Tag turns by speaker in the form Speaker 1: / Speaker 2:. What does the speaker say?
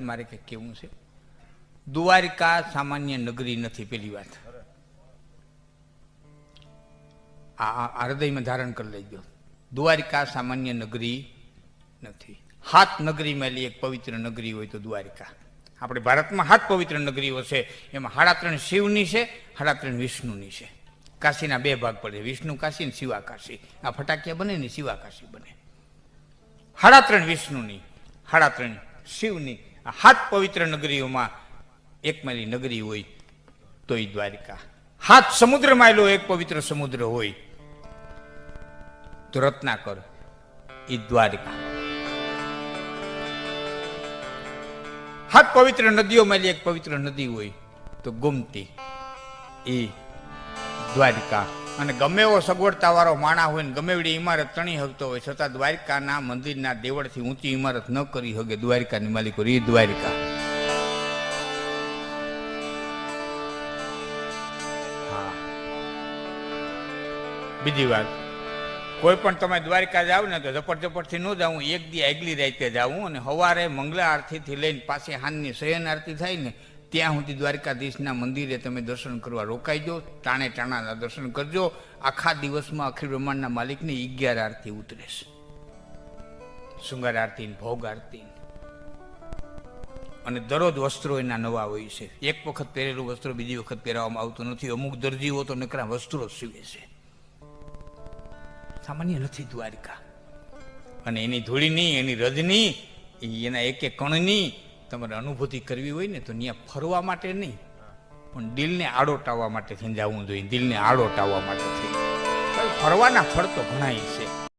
Speaker 1: મારે કંઈક કેવું છે. દ્વારિકા સામાન્ય નગરી નથી. પેલી વાત આ હૃદયમાં ધારણ કરી લેજો. દ્વારિકા સામાન્ય નગરી નથી. 7 નગરીમાં એક પવિત્ર નગરી હોય તો દ્વારિકા. આપણે ભારતમાં 7 પવિત્ર નગરીઓ છે, એમાં 3.5 શિવની છે, 3.5 વિષ્ણુની છે. કાશીના 2 ભાગ પડે, વિષ્ણુ કાશી ને શિવા કાશી. આ ફટાકિયા બને ને શિવા કાશી બને. 3.5 વિષ્ણુની, 3.5 શિવની. આ 7 પવિત્ર નગરીઓમાં એક મારી નગરી હોય તો એ દ્વારિકા. 7 સમુદ્ર માયલો એક પવિત્ર સમુદ્ર હોય તો રત્નાકર, એ દ્વારિકા. 7 પવિત્ર નદીઓ માયલી એક પવિત્ર નદી હોય તો ગોમતી, એ દ્વારિકા. અને ગમે એવો સગવડતા વાળો માણા હોય ને ગમે એવી ઇમારત તણી શકતો હોય છતાં દ્વારિકાના મંદિરના દેવળથી ઊંચી ઇમારત ન કરી શકે દ્વારિકાની માલિકો, એ દ્વારિકા. હા, બીજી વાત, કોઈ પણ તમે દ્વારિકા જાવ ને તો ઝપટથી ન જાવું, એક દી આગલી રાતે જાવું અને સવારે મંગલા આરતીથી લઈને પાછી હાંજની શયન આરતી થાય ને ત્યાં સુધી દ્વારકાધીશના મંદિરે તમે દર્શન કરવા રોકાઈજો. ટાણે ટાણાના દર્શન કરજો. આખા દિવસમાં અખિલ બ્રહ્માંડના માલિકની 11 આરતી ઉતરે છે. શૃંગાર આરતી, ભોગ આરતી, અને દરરોજ વસ્ત્રો એના નવા હોય છે. એક વખત પહેરેલું વસ્ત્ર બીજી વખત પહેરવામાં આવતું નથી. અમુક દરજીઓ તો નકરા વસ્ત્રો સીવે છે. સામાન્ય નથી દ્વારિકા. અને એની ધૂળીની, એની રજની, એના એક એક કણની તમારે અનુભૂતિ કરવી હોય ને તો ત્યાં ફરવા માટે નહીં, પણ દિલને આડોટાવવા માટે થઈને જવું જોઈએ. દિલને આડોટાવવા માટે થઈ ફરવાના ફળ તો ઘણા છે.